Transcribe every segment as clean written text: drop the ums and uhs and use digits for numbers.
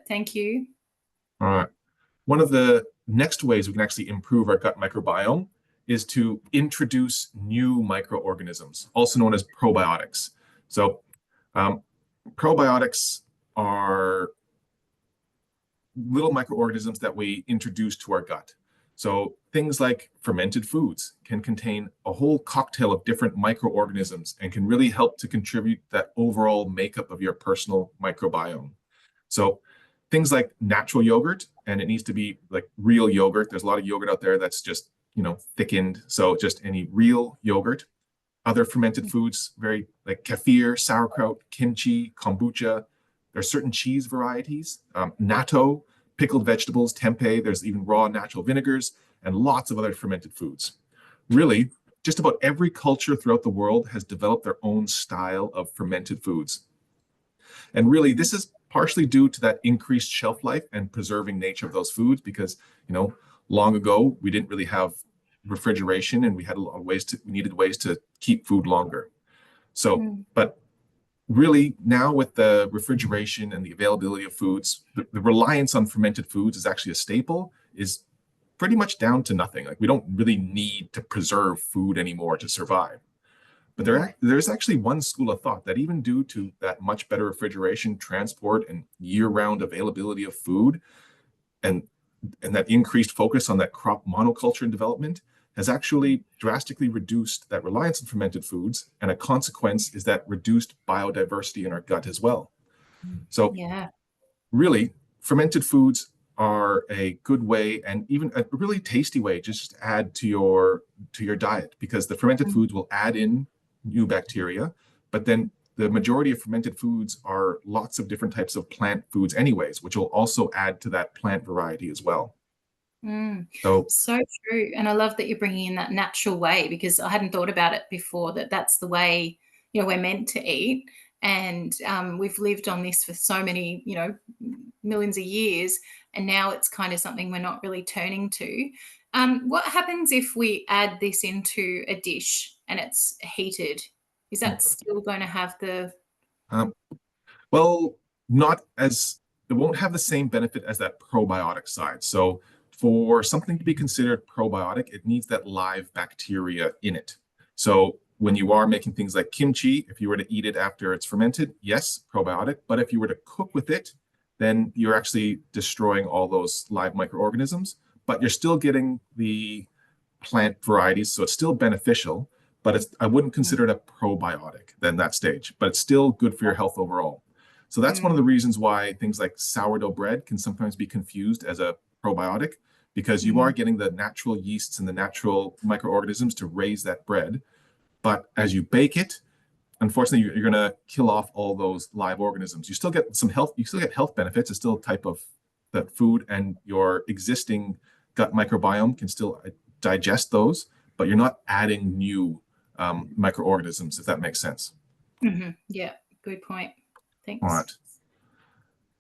Thank you. All right. One of the next ways we can actually improve our gut microbiome is to introduce new microorganisms, also known as probiotics. So, um, probiotics are little microorganisms that we introduce to our gut. So things like fermented foods can contain a whole cocktail of different microorganisms and can really help to contribute that overall makeup of your personal microbiome. So things like natural yogurt, and it needs to be like real yogurt. There's a lot of yogurt out there that's just, thickened. So just any real yogurt. Other fermented foods, very like kefir, sauerkraut, kimchi, kombucha. There are certain cheese varieties, natto, pickled vegetables, tempeh. There's even raw natural vinegars and lots of other fermented foods. Really, just about every culture throughout the world has developed their own style of fermented foods. And really, this is partially due to that increased shelf life and preserving nature of those foods because, long ago, we didn't really have refrigeration and we had a lot of we needed ways to keep food longer. So, but really now with the refrigeration and the availability of foods, the reliance on fermented foods is actually a staple is pretty much down to nothing. Like we don't really need to preserve food anymore to survive. But there's actually one school of thought that even due to that much better refrigeration, transport, and year-round availability of food, and that increased focus on that crop monoculture and development has actually drastically reduced that reliance on fermented foods. And a consequence is that reduced biodiversity in our gut as well. So really, fermented foods are a good way and even a really tasty way just to add to your diet because the fermented foods will add in new bacteria, but then the majority of fermented foods are lots of different types of plant foods anyways, which will also add to that plant variety as well. So true. And I love that you're bringing in that natural way because I hadn't thought about it before, that's the way, we're meant to eat. And we've lived on this for so many, millions of years. And now it's kind of something we're not really turning to. What happens if we add this into a dish and it's heated? Is that still going to have the... Well, not as, it won't have the same benefit as that probiotic side. So for something to be considered probiotic, it needs that live bacteria in it. So when you are making things like kimchi, if you were to eat it after it's fermented, yes, probiotic. But if you were to cook with it, then you're actually destroying all those live microorganisms, but you're still getting the plant varieties. So it's still beneficial, but I wouldn't consider it a probiotic then that stage, but it's still good for your health overall. So that's one of the reasons why things like sourdough bread can sometimes be confused as a probiotic, because you are getting the natural yeasts and the natural microorganisms to raise that bread. But as you bake it, unfortunately, you're going to kill off all those live organisms. You still get some health, you still get health benefits. It's still a type of that food, and your existing gut microbiome can still digest those, but you're not adding new microorganisms, if that makes sense. Yeah, good point. Thanks.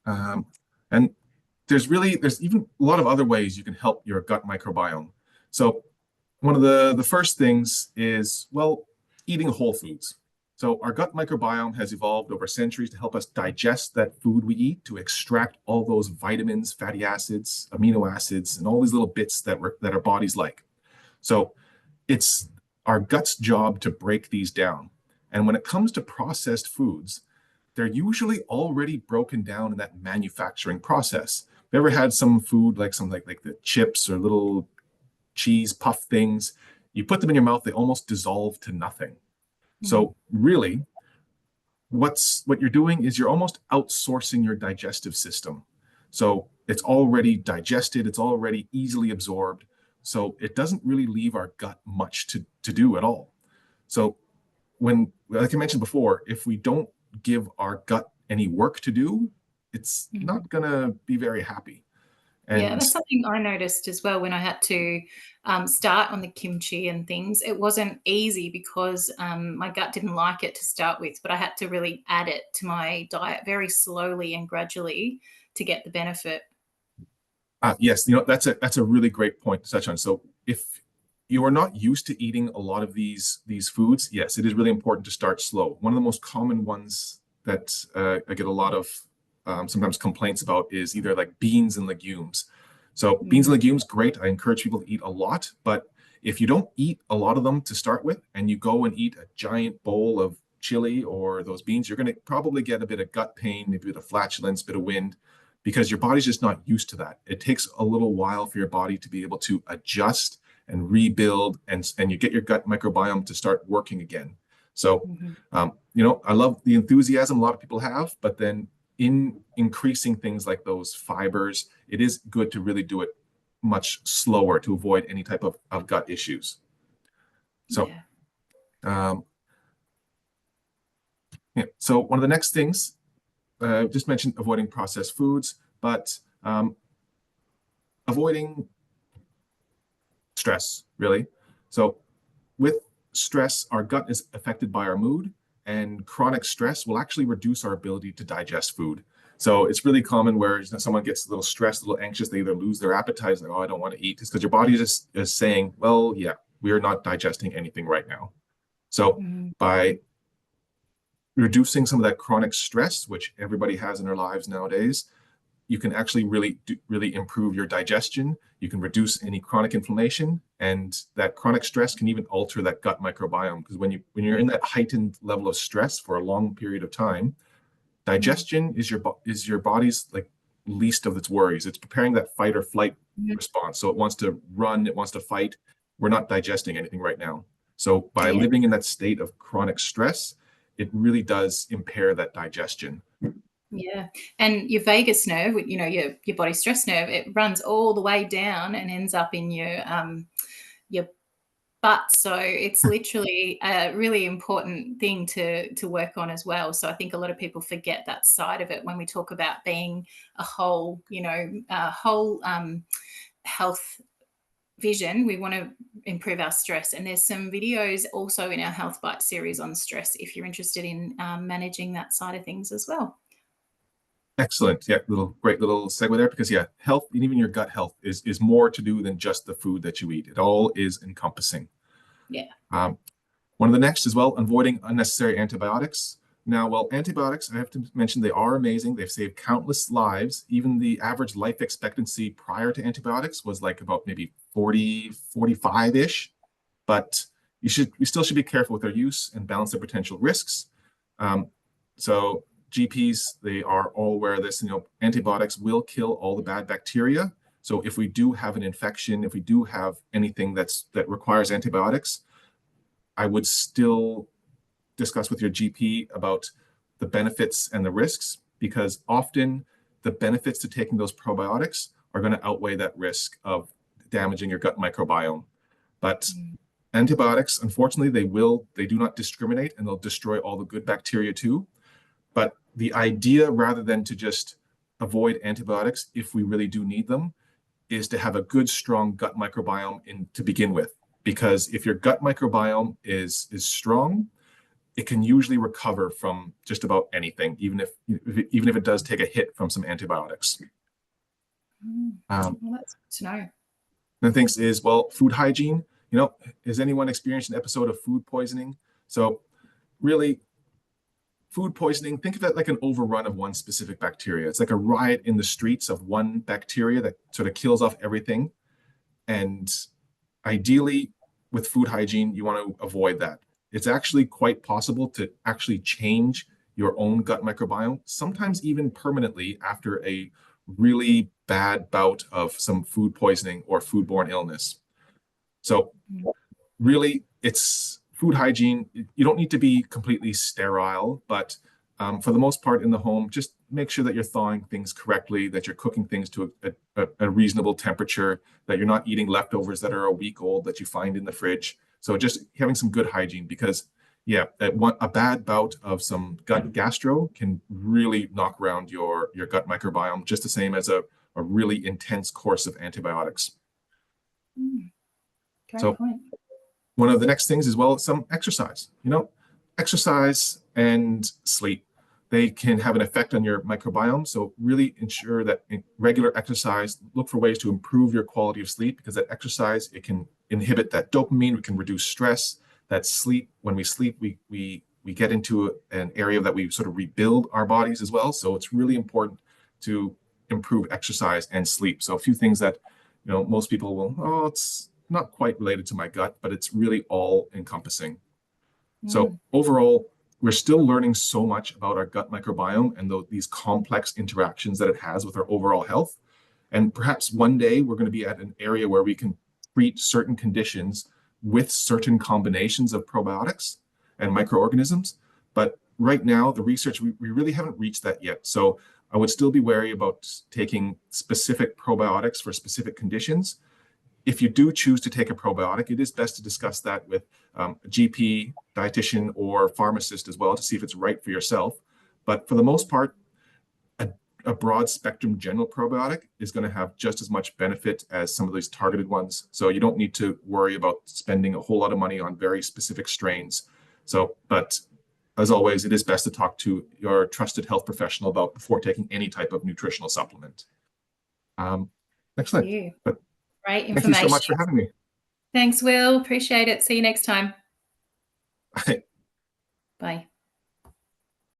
All right. And there's even a lot of other ways you can help your gut microbiome. So one of the first things is, well, eating whole foods. So our gut microbiome has evolved over centuries to help us digest that food we eat, to extract all those vitamins, fatty acids, amino acids, and all these little bits that our bodies like. So it's our gut's job to break these down. And when it comes to processed foods, they're usually already broken down in that manufacturing process. Have you ever had some food like the chips or little cheese puff things? You put them in your mouth, they almost dissolve to nothing. So really, what you're doing is you're almost outsourcing your digestive system. So it's already digested, it's already easily absorbed. So it doesn't really leave our gut much to do at all. So like I mentioned before, if we don't give our gut any work to do, it's not going to be very happy. And that's something I noticed as well when I had to start on the kimchi and things. It wasn't easy because my gut didn't like it to start with, but I had to really add it to my diet very slowly and gradually to get the benefit. Yes, that's a really great point to touch on. So if you are not used to eating a lot of these foods, yes, it is really important to start slow. One of the most common ones that I get a lot of sometimes complaints about is either like beans and legumes. So beans and Mm. legumes, great. I encourage people to eat a lot, but if you don't eat a lot of them to start with, and you go and eat a giant bowl of chili or those beans, you're going to probably get a bit of gut pain, maybe a bit of flatulence, a bit of wind, because your body's just not used to that. It takes a little while for your body to be able to adjust and rebuild, and you get your gut microbiome to start working again. So, Mhm. I love the enthusiasm a lot of people have, but then in increasing things like those fibers, it is good to really do it much slower to avoid any type of gut issues. So, Yeah. um, yeah. So one of the next things, just mentioned avoiding processed foods, but avoiding stress, really. So with stress, our gut is affected by our mood, and chronic stress will actually reduce our ability to digest food. So it's really common where someone gets a little stressed, a little anxious, they either lose their appetite, like, oh, I don't want to eat. It's because your body is saying, well, yeah, we are not digesting anything right now. So Mhm. by reducing some of that chronic stress, which everybody has in their lives nowadays, you can actually really improve your digestion. You can reduce any chronic inflammation, and that chronic stress can even alter that gut microbiome. Because when you're in that heightened level of stress for a long period of time, Mm. digestion is your body's like least of its worries. It's preparing that fight or flight Mhm. response. So it wants to run, it wants to fight. We're not digesting anything right now. So by Yeah. living in that state of chronic stress, it really does impair that digestion. Yeah. And your vagus nerve, your body stress nerve, it runs all the way down and ends up in your butt. So it's literally a really important thing to work on as well. So I think a lot of people forget that side of it when we talk about being a whole health vision. We want to improve our stress, and there's some videos also in our Health Bite series on stress if you're interested in managing that side of things as well. Excellent. Yeah, great little segue there, because yeah, health and even your gut health is more to do than just the food that you eat. It all is encompassing. Yeah. Um, One of the next as well, avoiding unnecessary antibiotics. Now, well, antibiotics, I have to mention, they are amazing. They've saved countless lives. Even the average life expectancy prior to antibiotics was like about maybe 40, 45-ish. But we still should be careful with their use and balance the potential risks. Um, so GPs, they are all aware of this. Antibiotics will kill all the bad bacteria. So if we do have an infection, if we do have anything that requires antibiotics, I would still discuss with your GP about the benefits and the risks, because often the benefits to taking those probiotics are going to outweigh that risk of damaging your gut microbiome. But Mm. antibiotics, unfortunately, they do not discriminate, and they'll destroy all the good bacteria too. But the idea, rather than to just avoid antibiotics if we really do need them, is to have a good, strong gut microbiome to begin with. Because if your gut microbiome is strong, it can usually recover from just about anything, even if it does take a hit from some antibiotics. Mm. Um, Well, that's good to know. the things is, well, food hygiene. Has anyone experienced an episode of food poisoning? So really, food poisoning, think of it like an overrun of one specific bacteria. It's like a riot in the streets of one bacteria that sort of kills off everything. And ideally, with food hygiene, you want to avoid that. It's actually quite possible to actually change your own gut microbiome, sometimes even permanently, after a really bad bout of some food poisoning or foodborne illness. So Mm. really, it's food hygiene. You don't need to be completely sterile, but for the most part in the home, just make sure that you're thawing things correctly, that you're cooking things to a reasonable temperature, that you're not eating leftovers that are a week old that you find in the fridge. So just having some good hygiene, because yeah, a bad bout of some gut gastro can really knock around your gut microbiome, just the same as a really intense course of antibiotics. Mm. Great So point. one of the next things is, well, some exercise. Exercise and sleep, they can have an effect on your microbiome. So really ensure that in regular exercise, look for ways to improve your quality of sleep, because that exercise, it can inhibit that dopamine, we can reduce stress. That sleep, when we sleep, we we get into an area that we sort of rebuild our bodies as well. So it's really important to improve exercise and sleep. So a few things that, most people will, oh, it's not quite related to my gut, but it's really all encompassing. So overall, we're still learning so much about our gut microbiome and these complex interactions that it has with our overall health. And perhaps one day we're going to be at an area where we can treat certain conditions with certain combinations of probiotics and microorganisms. But right now, the research, we really haven't reached that yet. So I would still be wary about taking specific probiotics for specific conditions. If you do choose to take a probiotic, it is best to discuss that with a GP, dietitian, or pharmacist as well to see if it's right for yourself. But for the most part, a broad spectrum general probiotic is going to have just as much benefit as some of these targeted ones. So you don't need to worry about spending a whole lot of money on very specific strains. So, but as always, it is best to talk to your trusted health professional about before taking any type of nutritional supplement. Excellent. But great information. Thank you so much for having me. Thanks, Will. Appreciate it. See you next time. Bye. Bye.